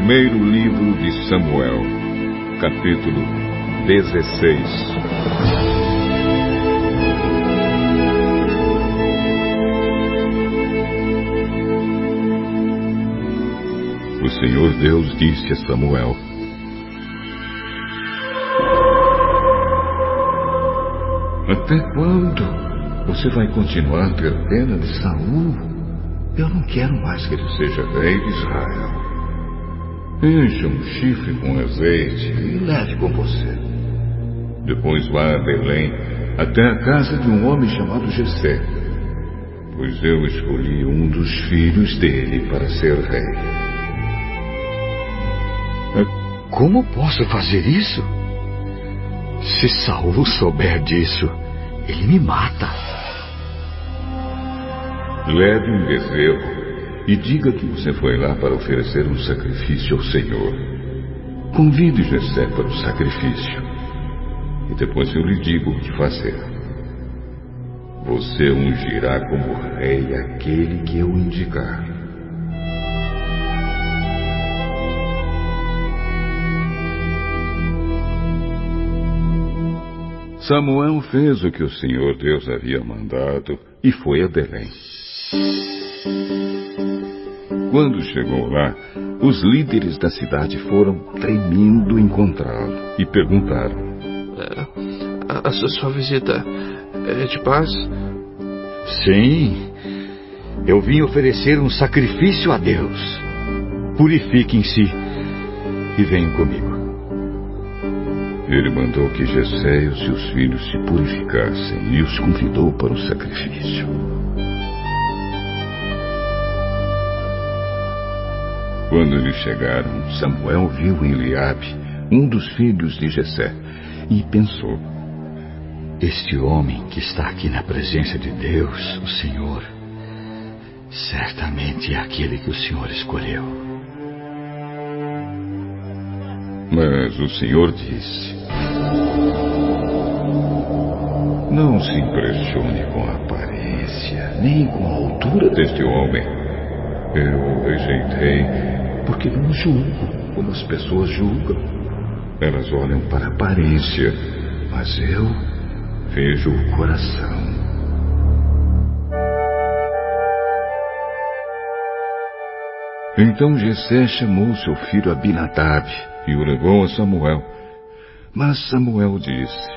Primeiro livro de Samuel, capítulo 16. O Senhor Deus disse a Samuel: Até quando você vai continuar perdendo de Saul? Eu não quero mais que ele seja rei de Israel. Encha um chifre com azeite e leve com você. Depois vá a Belém, até a casa de um homem chamado Jessé, pois eu escolhi um dos filhos dele para ser rei. Como posso fazer isso? Se Saul souber disso, ele me mata. Leve um bezerro e diga que você foi lá para oferecer um sacrifício ao Senhor. Convide Jessé para o sacrifício. E depois eu lhe digo o que fazer. Você ungirá como rei aquele que eu indicar. Samuel fez o que o Senhor Deus havia mandado e foi a Belém. Quando chegou lá, os líderes da cidade foram tremendo encontrá-lo e perguntaram: A sua visita é de paz? Sim, eu vim oferecer um sacrifício a Deus. Purifiquem-se e venham comigo. Ele mandou que Jessé e os seus filhos se purificassem e os convidou para o sacrifício. Quando eles chegaram, Samuel viu em Eliabe, um dos filhos de Jessé, e pensou: Este homem que está aqui na presença de Deus, o Senhor, certamente é aquele que o Senhor escolheu. Mas o Senhor disse: Não se impressione com a aparência, nem com a altura deste homem. Eu o rejeitei porque não julgo como as pessoas julgam. Elas olham para a aparência, mas eu vejo o coração. Então Jessé chamou seu filho Abinadab e o levou a Samuel. Mas Samuel disse: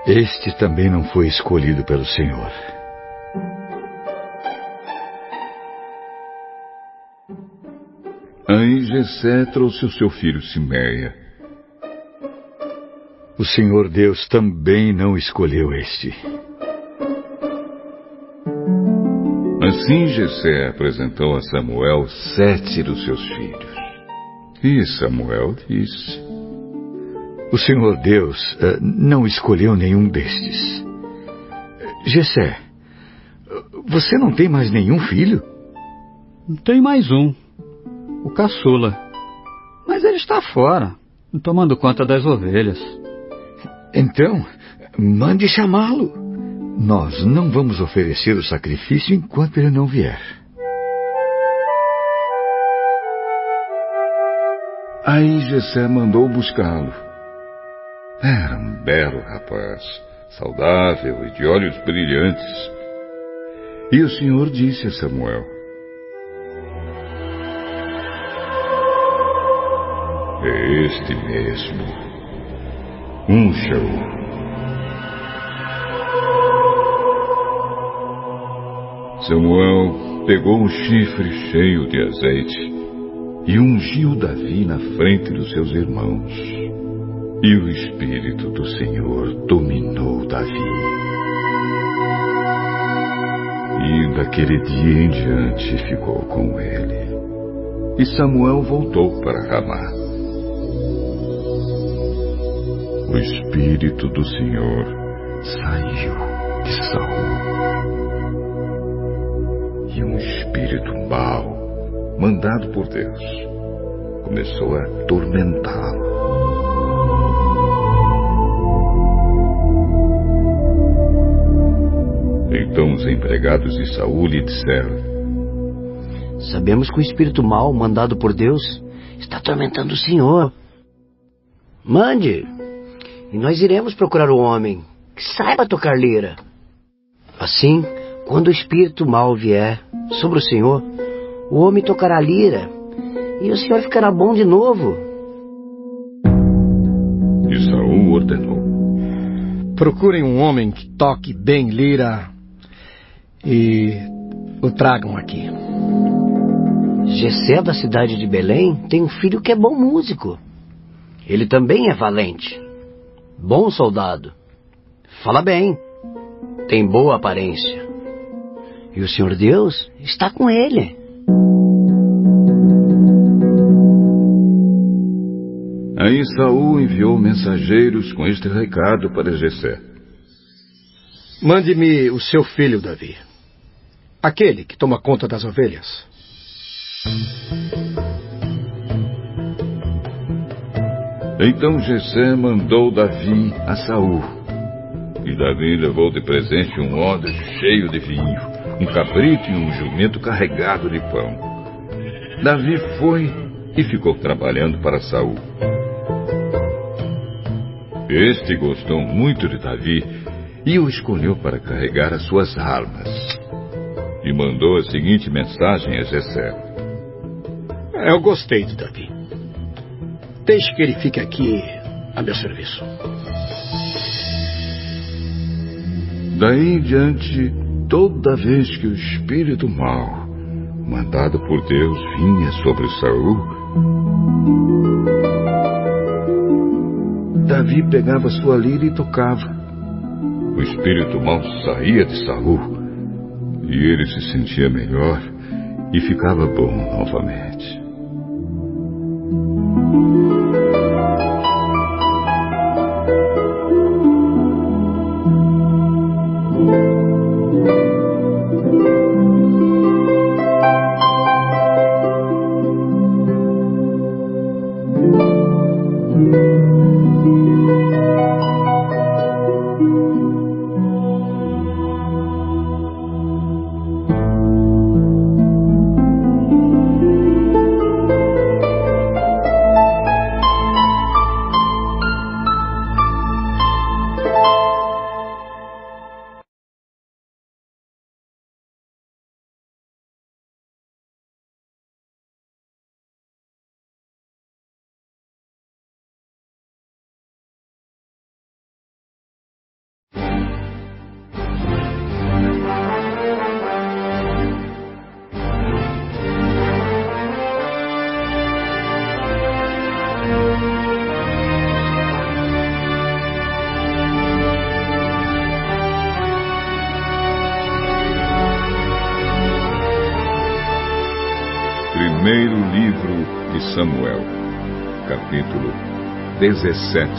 Este também não foi escolhido pelo Senhor. Aí Jessé trouxe o seu filho Simeia. O Senhor Deus também não escolheu este. Assim Jessé apresentou a Samuel 7 dos seus filhos. E Samuel disse: O Senhor Deus não escolheu nenhum destes. Jessé, você não tem mais nenhum filho? Tem mais um, o caçula. Mas ele está fora, tomando conta das ovelhas. Então, mande chamá-lo. Nós não vamos oferecer o sacrifício enquanto ele não vier. Aí Jessé mandou buscá-lo. Era um belo rapaz, saudável e de olhos brilhantes. E o Senhor disse a Samuel: É este mesmo. Unja-o. Samuel pegou um chifre cheio de azeite e ungiu Davi na frente dos seus irmãos. E o Espírito do Senhor dominou Davi. E daquele dia em diante ficou com ele. E Samuel voltou para Ramá. O Espírito do Senhor saiu de Saul. E um espírito mau, mandado por Deus, começou a atormentá-lo. Então os empregados de Saul lhe disseram: Sabemos que o espírito mau, mandado por Deus, está atormentando o senhor. Mande, e nós iremos procurar o homem que saiba tocar lira. Assim, quando o espírito mau vier sobre o senhor, o homem tocará lira e o senhor ficará bom de novo. E Saul ordenou: procurem um homem que toque bem lira e o tragam aqui. Jessé da cidade de Belém tem um filho que é bom músico. Ele também é valente, bom soldado, fala bem, tem boa aparência. E o Senhor Deus está com ele. Aí Saul enviou mensageiros com este recado para Jessé: mande-me o seu filho Davi, aquele que toma conta das ovelhas. Então Jessé mandou Davi a Saul. E Davi levou de presente um odre cheio de vinho, um cabrito e um jumento carregado de pão. Davi foi e ficou trabalhando para Saul. Este gostou muito de Davi e o escolheu para carregar as suas armas. E mandou a seguinte mensagem a Jessé: eu gostei de Davi. Deixe que ele fique aqui a meu serviço. Daí em diante, toda vez que o espírito mau, mandado por Deus, vinha sobre Saul, Davi pegava sua lira e tocava. O espírito mau saía de Saul e ele se sentia melhor e ficava bom novamente. Primeiro livro de Samuel, capítulo 17.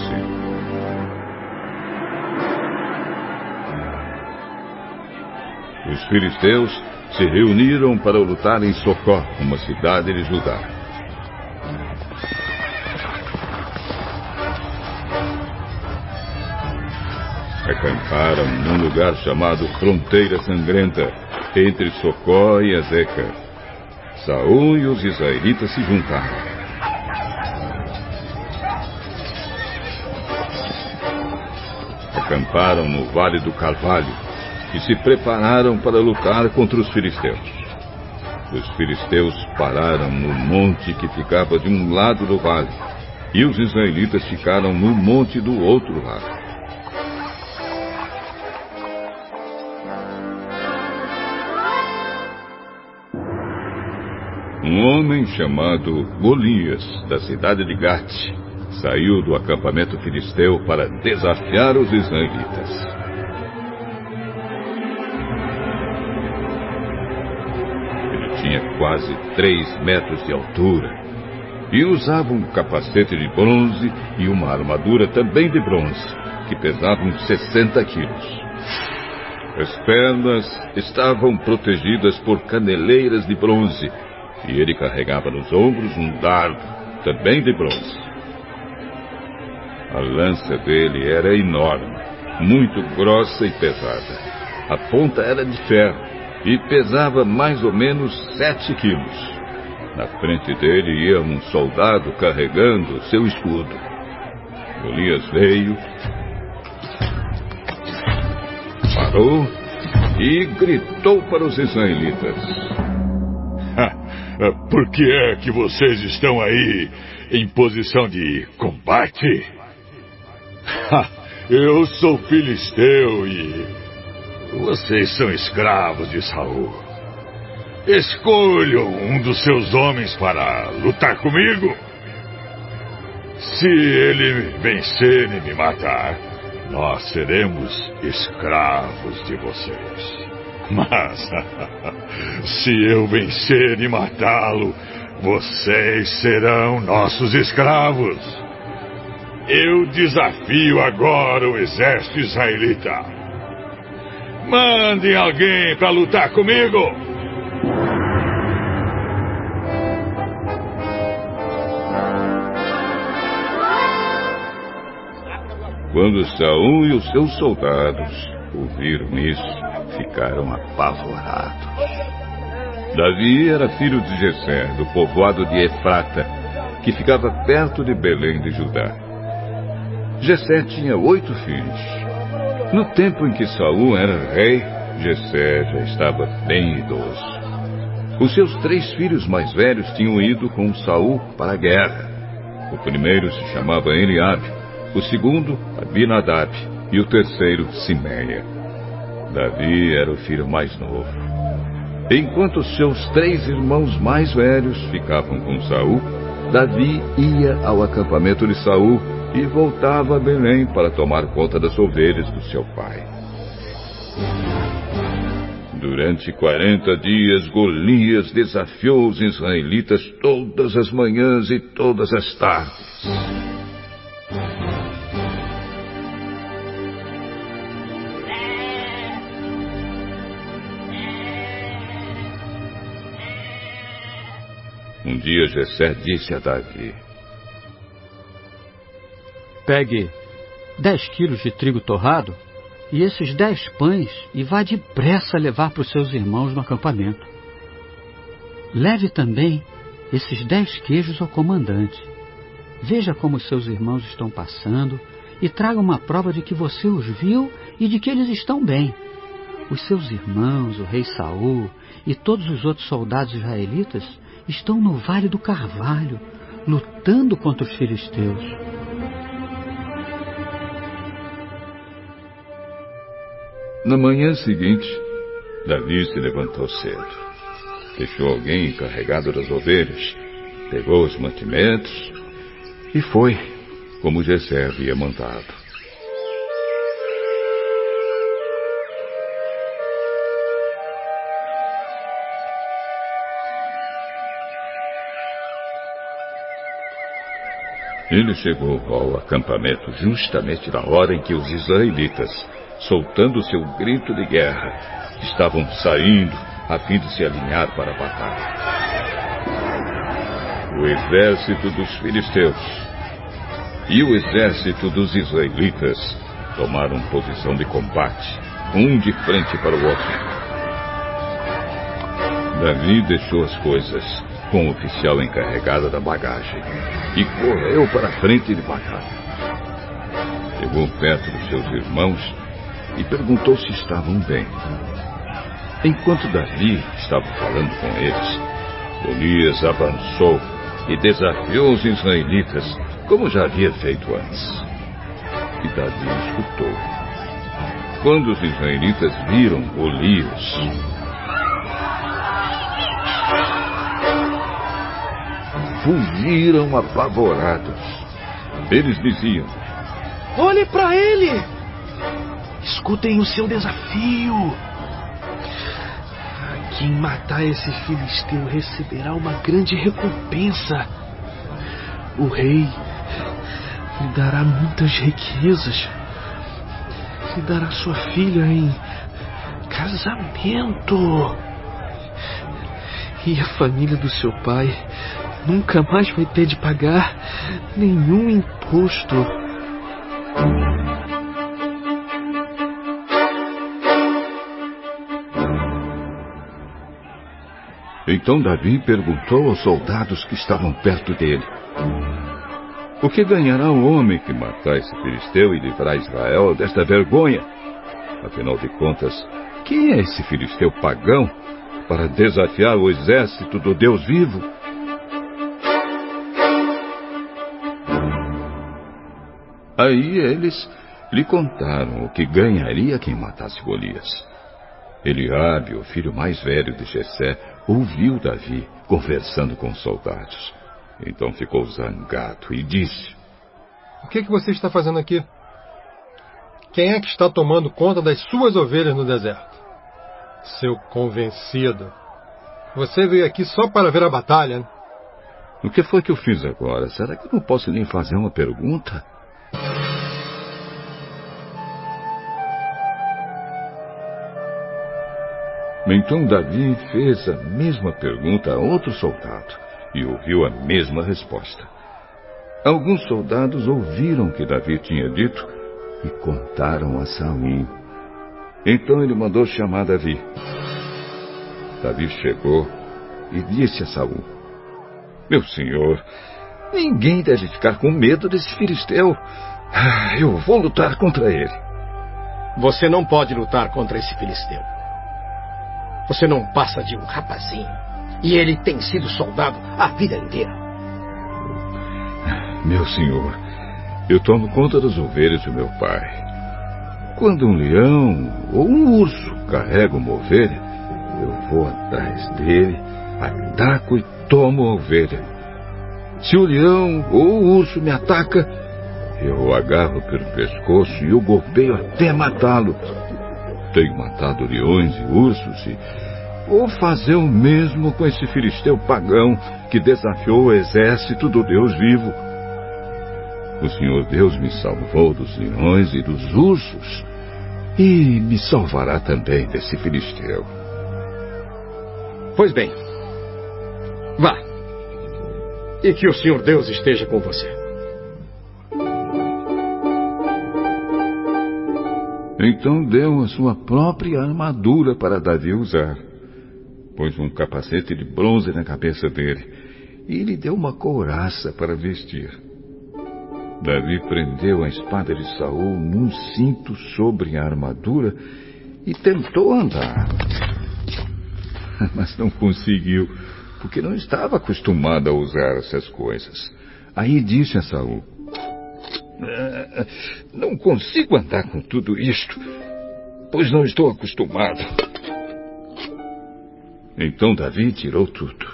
Os filisteus se reuniram para lutar em Socó, uma cidade de Judá. Acamparam num lugar chamado Fronteira Sangrenta, entre Socó e Azeca. Saul e os israelitas se juntaram. Acamparam no Vale do Carvalho e se prepararam para lutar contra os filisteus. Os filisteus pararam no monte que ficava de um lado do vale, e os israelitas ficaram no monte do outro lado. Um homem chamado Golias, da cidade de Gate, saiu do acampamento filisteu para desafiar os israelitas. Ele tinha quase 3 metros de altura e usava um capacete de bronze e uma armadura também de bronze, que pesavam 60 quilos. As pernas estavam protegidas por caneleiras de bronze, e ele carregava nos ombros um dardo, também de bronze. A lança dele era enorme, muito grossa e pesada. A ponta era de ferro e pesava mais ou menos 7 quilos. Na frente dele ia um soldado carregando seu escudo. Golias veio, parou e gritou para os israelitas: Por que é que vocês estão aí em posição de combate? Eu sou filisteu e vocês são escravos de Saul. Escolham um dos seus homens para lutar comigo. Se ele vencer e me matar, nós seremos escravos de vocês. Mas, se eu vencer e matá-lo, vocês serão nossos escravos. Eu desafio agora o exército israelita. Mandem alguém para lutar comigo. Quando Saul e os seus soldados ouviram isso, ficaram apavorados. Davi era filho de Jessé, do povoado de Efrata, que ficava perto de Belém de Judá. Jessé tinha 8 filhos. No tempo em que Saul era rei, Jessé já estava bem idoso. Os seus 3 filhos mais velhos tinham ido com Saul para a guerra. O primeiro se chamava Eliabe, o segundo Abinadab e o terceiro Simeia. Davi era o filho mais novo. Enquanto seus 3 irmãos mais velhos ficavam com Saul, Davi ia ao acampamento de Saul e voltava a Belém para tomar conta das ovelhas do seu pai. Durante 40 dias, Golias desafiou os israelitas todas as manhãs e todas as tardes. Um dia Jessé disse a Davi: Pegue 10 quilos de trigo torrado e esses 10 pães e vá depressa levar para os seus irmãos no acampamento. Leve também esses 10 queijos ao comandante. Veja como os seus irmãos estão passando e traga uma prova de que você os viu e de que eles estão bem. Os seus irmãos, o rei Saul e todos os outros soldados israelitas estão no Vale do Carvalho, lutando contra os filisteus. Na manhã seguinte, Davi se levantou cedo. Deixou alguém encarregado das ovelhas, pegou os mantimentos e foi, como Jessé havia mandado. Ele chegou ao acampamento justamente na hora em que os israelitas, soltando seu grito de guerra, estavam saindo a fim de se alinhar para a batalha. O exército dos filisteus e o exército dos israelitas tomaram posição de combate, um de frente para o outro. Davi deixou as coisas com o oficial encarregado da bagagem e correu para a frente de batalha. Chegou perto dos seus irmãos e perguntou se estavam bem. Enquanto Davi estava falando com eles, Golias avançou e desafiou os israelitas, como já havia feito antes. E Davi escutou. Quando os israelitas viram Golias, fugiram apavorados. Eles diziam: Olhe para ele! Escutem o seu desafio! Quem matar esse filisteu receberá uma grande recompensa. O rei lhe dará muitas riquezas. Lhe dará sua filha em casamento. E a família do seu pai nunca mais vai ter de pagar nenhum imposto. Então Davi perguntou aos soldados que estavam perto dele: o que ganhará o homem que matar esse filisteu e livrar Israel desta vergonha? Afinal de contas, quem é esse filisteu pagão para desafiar o exército do Deus vivo? Aí eles lhe contaram o que ganharia quem matasse Golias. Eliabe, o filho mais velho de Jessé, ouviu Davi conversando com os soldados. Então ficou zangado e disse: o que você está fazendo aqui? Quem é que está tomando conta das suas ovelhas no deserto? Seu convencido. Você veio aqui só para ver a batalha, né? O que foi que eu fiz agora? Será que eu não posso lhe fazer uma pergunta? Então Davi fez a mesma pergunta a outro soldado e ouviu a mesma resposta. Alguns soldados ouviram o que Davi tinha dito e contaram a Saul. Então ele mandou chamar Davi. Davi chegou e disse a Saul: meu senhor, ninguém deve ficar com medo desse filisteu. Eu vou lutar contra ele. Você não pode lutar contra esse filisteu. Você não passa de um rapazinho. E ele tem sido soldado a vida inteira. Meu senhor, eu tomo conta das ovelhas do meu pai. Quando um leão ou um urso carrega uma ovelha, eu vou atrás dele, ataco e tomo a ovelha. Se o leão ou o urso me ataca, eu o agarro pelo pescoço e o golpeio até matá-lo. Tenho matado leões e ursos e vou fazer o mesmo com esse filisteu pagão que desafiou o exército do Deus vivo. O Senhor Deus me salvou dos leões e dos ursos e me salvará também desse filisteu. Pois bem, vá, e que o Senhor Deus esteja com você. Então deu a sua própria armadura para Davi usar. Pôs um capacete de bronze na cabeça dele e lhe deu uma couraça para vestir. Davi prendeu a espada de Saul num cinto sobre a armadura e tentou andar. Mas não conseguiu, porque não estava acostumado a usar essas coisas. Aí disse a Saul: não consigo andar com tudo isto, pois não estou acostumado. Então Davi tirou tudo.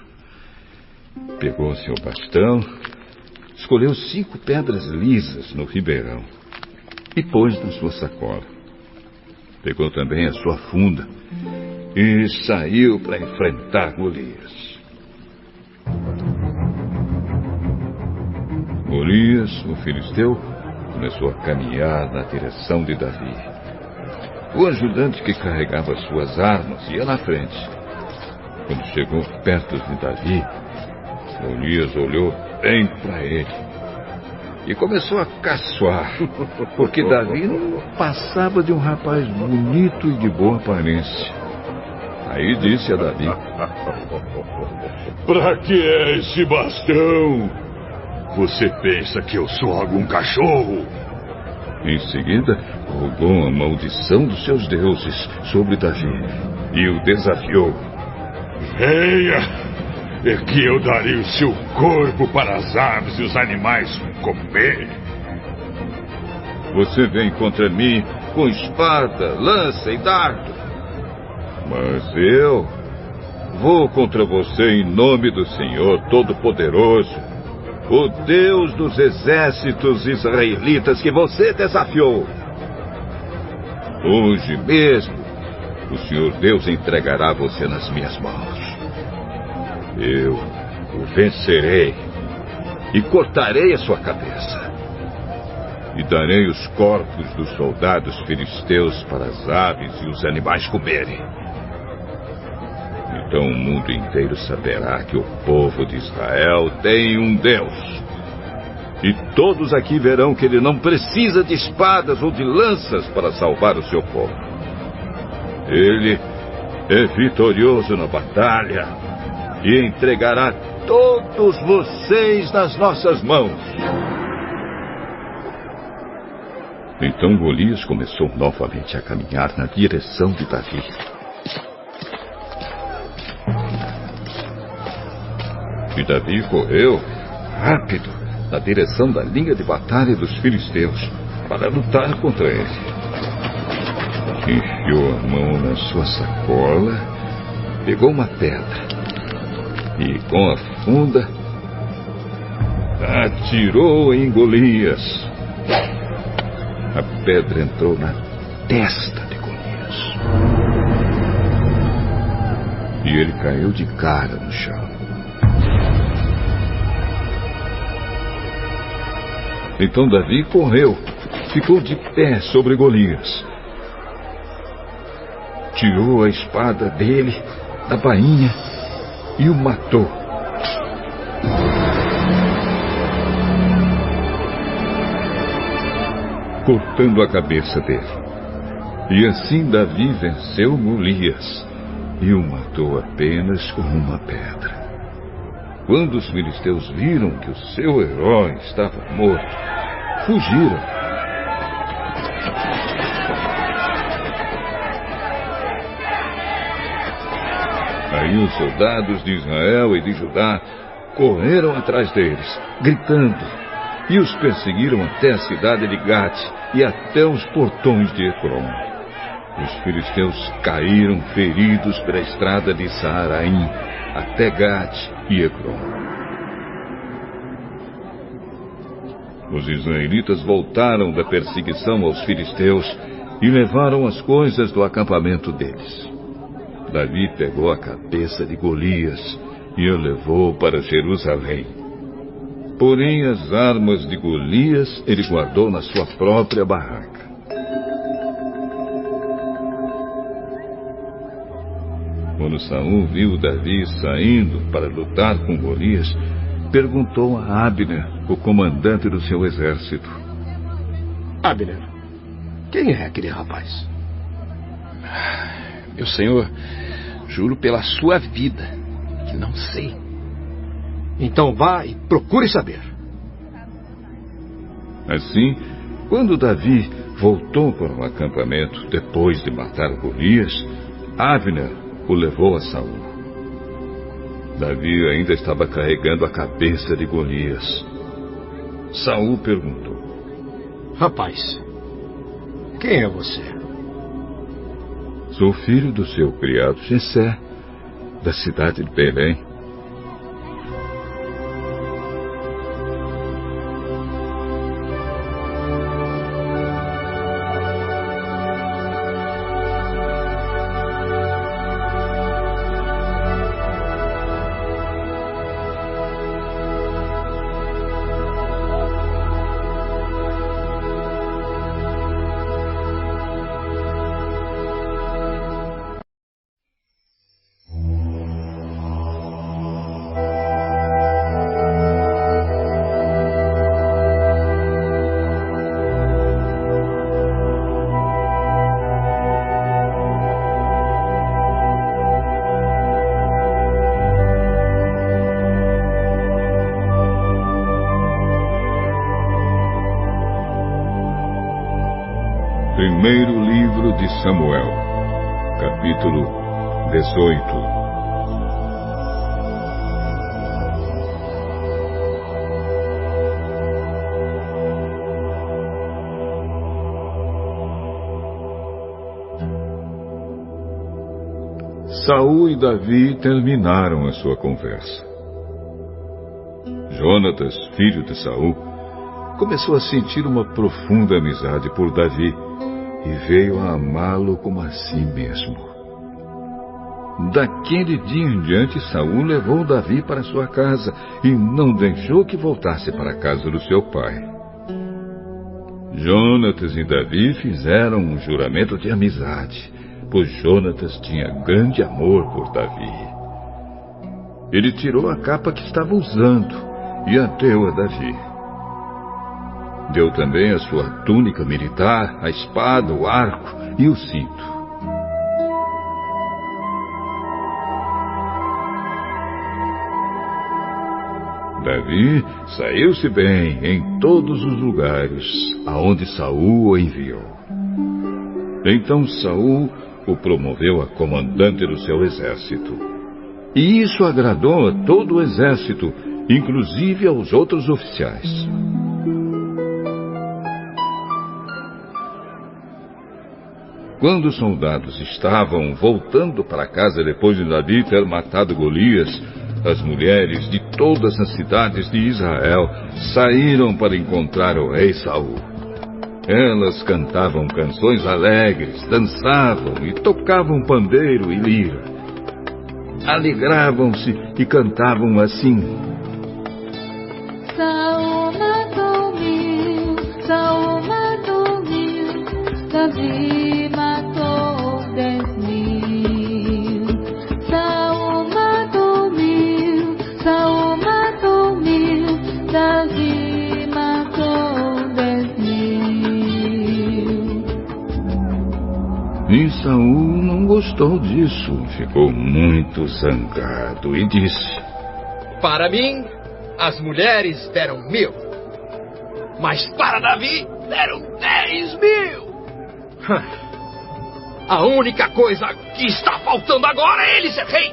Pegou seu bastão, escolheu 5 pedras lisas no ribeirão e pôs na sua sacola. Pegou também a sua funda e saiu para enfrentar Golias. Golias, o filisteu, começou a caminhar na direção de Davi. O ajudante que carregava suas armas ia na frente. Quando chegou perto de Davi, Golias olhou bem para ele e começou a caçoar, porque Davi não passava de um rapaz bonito e de boa aparência. Aí disse a Davi: pra que é esse bastão? Você pensa que eu sou algum cachorro? Em seguida, rogou a maldição dos seus deuses sobre Davi e o desafiou: venha! É que eu darei o seu corpo para as aves e os animais comerem. Você vem contra mim com espada, lança e dardo. Mas eu vou contra você em nome do Senhor Todo-Poderoso, o Deus dos exércitos israelitas que você desafiou. Hoje mesmo, o Senhor Deus entregará você nas minhas mãos. Eu o vencerei e cortarei a sua cabeça. E darei os corpos dos soldados filisteus para as aves e os animais comerem. Então o mundo inteiro saberá que o povo de Israel tem um Deus. E todos aqui verão que ele não precisa de espadas ou de lanças para salvar o seu povo. Ele é vitorioso na batalha e entregará todos vocês nas nossas mãos. Então Golias começou novamente a caminhar na direção de Davi. E Davi correu rápido na direção da linha de batalha dos filisteus para lutar contra ele. Enfiou a mão na sua sacola, pegou uma pedra e, com a funda, atirou em Golias. A pedra entrou na testa de Golias e ele caiu de cara no chão. Então Davi correu, ficou de pé sobre Golias, tirou a espada dele da bainha e o matou. Cortando a cabeça dele. E assim Davi venceu Golias e o matou apenas com uma pedra. Quando os filisteus viram que o seu herói estava morto, fugiram. Aí os soldados de Israel e de Judá correram atrás deles, gritando, e os perseguiram até a cidade de Gate e até os portões de Ecrom. Os filisteus caíram feridos pela estrada de Saaraim até Gate e Ecrom. Os israelitas voltaram da perseguição aos filisteus e levaram as coisas do acampamento deles. Davi pegou a cabeça de Golias e a levou para Jerusalém. Porém, as armas de Golias ele guardou na sua própria barraca. Quando Saul viu Davi saindo para lutar com Golias, perguntou a Abner, o comandante do seu exército: Abner, quem é aquele rapaz? Meu senhor, juro pela sua vida que não sei. Então vá e procure saber. Assim, quando Davi voltou para o acampamento depois de matar Golias, Abner o levou a Saul. Davi ainda estava carregando a cabeça de Golias. Saul perguntou: Rapaz, quem é você? Sou filho do seu criado Jessé, da cidade de Belém. Primeiro livro de Samuel, capítulo 18. Saul e Davi terminaram a sua conversa. Jonatas, filho de Saul, começou a sentir uma profunda amizade por Davi e veio a amá-lo como a si mesmo. Daquele dia em diante, Saul levou Davi para sua casa e não deixou que voltasse para a casa do seu pai. Jonatas e Davi fizeram um juramento de amizade, pois Jonatas tinha grande amor por Davi. Ele tirou a capa que estava usando e a deu a Davi. Deu também a sua túnica militar, a espada, o arco e o cinto. Davi saiu-se bem em todos os lugares aonde Saul o enviou. Então Saul o promoveu a comandante do seu exército. E isso agradou a todo o exército, inclusive aos outros oficiais. Quando os soldados estavam voltando para casa depois de Davi ter matado Golias, as mulheres de todas as cidades de Israel saíram para encontrar o rei Saul. Elas cantavam canções alegres, dançavam e tocavam pandeiro e lira. Alegravam-se e cantavam assim: Saul matou 1000, Saul matou 1000, Davi matou 10.000. Saul matou 1000, Saul matou 1000, Davi matou 10.000. E Saul não gostou disso, ficou muito zangado e disse: Para mim, as mulheres deram 1000, mas para Davi deram 10.000. A única coisa que está faltando agora é ele ser rei.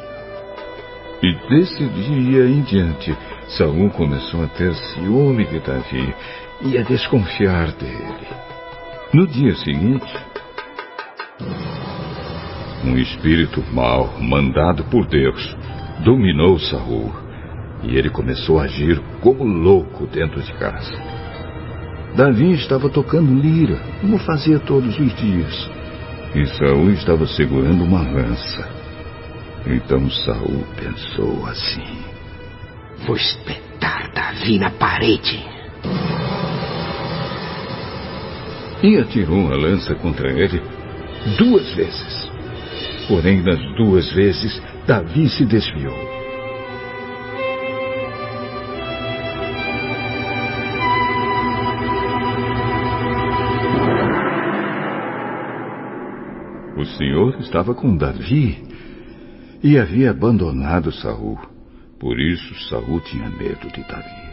E desse dia em diante, Saul começou a ter ciúme de Davi e a desconfiar dele. No dia seguinte, um espírito mau, mandado por Deus, dominou Saul, e ele começou a agir como louco dentro de casa. Davi estava tocando lira, como fazia todos os dias, e Saul estava segurando uma lança. Então Saul pensou assim: Vou espetar Davi na parede. E atirou a lança contra ele 2 vezes. Porém, nas 2 vezes, Davi se desviou. O Senhor estava com Davi e havia abandonado Saul. Por isso, Saul tinha medo de Davi.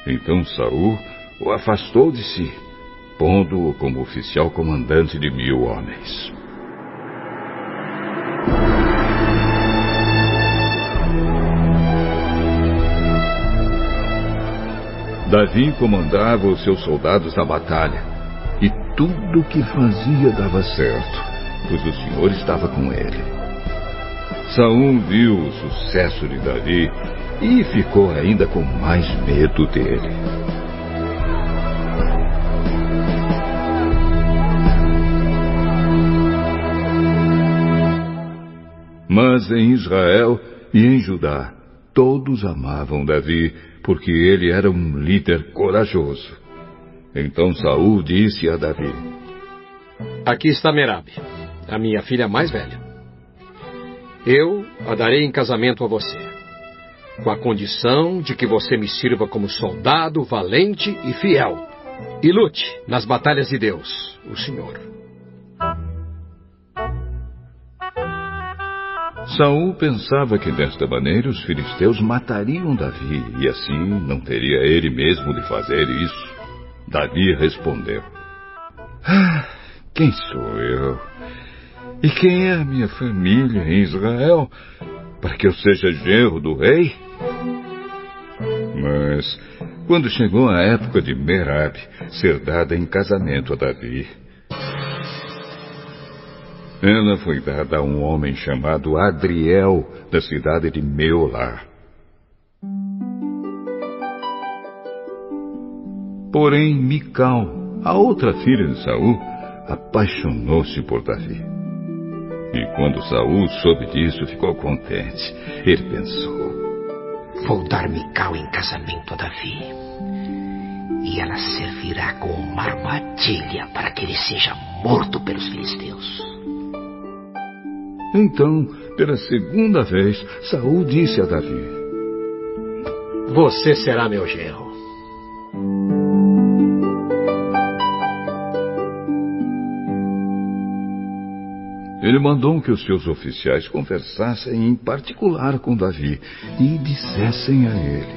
Então Saul o afastou de si, pondo-o como oficial comandante de 1000 homens. Davi comandava os seus soldados na batalha, e tudo o que fazia dava certo, pois o Senhor estava com ele. Saul viu o sucesso de Davi e ficou ainda com mais medo dele. Mas em Israel e em Judá, todos amavam Davi, porque ele era um líder corajoso. Então Saul disse a Davi: Aqui está Merabe, a minha filha mais velha. Eu a darei em casamento a você, com a condição de que você me sirva como soldado valente e fiel, e lute nas batalhas de Deus, o Senhor. Saul pensava que desta maneira os filisteus matariam Davi, e assim não teria ele mesmo de fazer isso. Davi respondeu: quem sou eu? E quem é a minha família em Israel, para que eu seja genro do rei? Mas, quando chegou a época de Merabe ser dada em casamento a Davi, ela foi dada a um homem chamado Adriel, da cidade de Meolá. Porém, Mical, a outra filha de Saul, apaixonou-se por Davi. E quando Saul soube disso, ficou contente. Ele pensou: Vou dar Mical em casamento a Davi, e ela servirá como uma armadilha para que ele seja morto pelos filisteus. Então, pela segunda vez, Saul disse a Davi: Você será meu genro. Ele mandou que os seus oficiais conversassem em particular com Davi e dissessem a ele: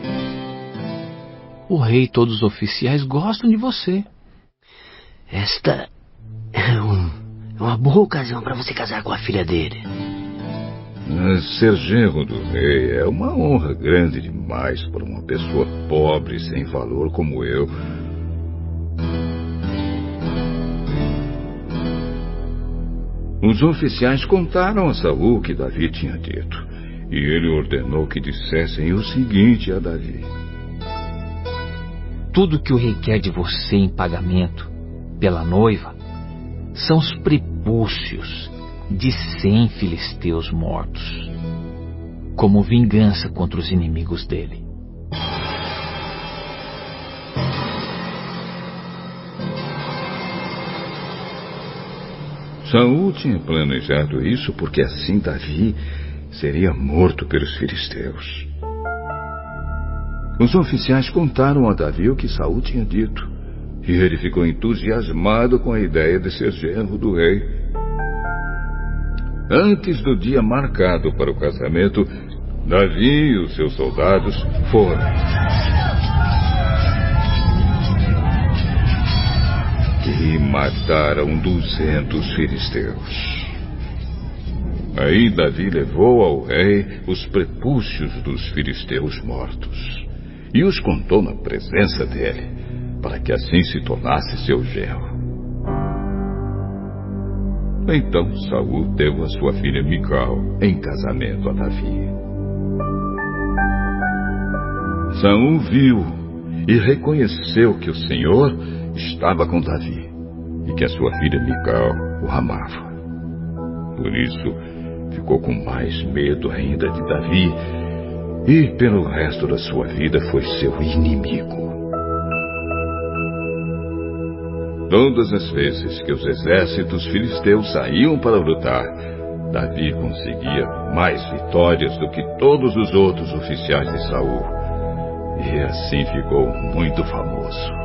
O rei e todos os oficiais gostam de você. Esta é uma boa ocasião para você casar com a filha dele. Ser genro do rei é uma honra grande demais para uma pessoa pobre e sem valor como eu. Os oficiais contaram a Saul o que Davi tinha dito, e ele ordenou que dissessem o seguinte a Davi: Tudo que o rei quer de você em pagamento pela noiva são os prepúcios de 100 filisteus mortos, como vingança contra os inimigos dele. Saul tinha planejado isso porque assim Davi seria morto pelos filisteus. Os oficiais contaram a Davi o que Saul tinha dito, e ele ficou entusiasmado com a ideia de ser genro do rei. Antes do dia marcado para o casamento, Davi e os seus soldados foram. E mataram 200 filisteus. Aí Davi levou ao rei os prepúcios dos filisteus mortos e os contou na presença dele, para que assim se tornasse seu genro. Então Saul deu a sua filha Mical em casamento a Davi. Saul viu e reconheceu que o Senhor estava com Davi e que a sua filha Mical o amava. Por isso, ficou com mais medo ainda de Davi e, pelo resto da sua vida, foi seu inimigo. Todas as vezes que os exércitos filisteus saíam para lutar, Davi conseguia mais vitórias do que todos os outros oficiais de Saul. E assim ficou muito famoso.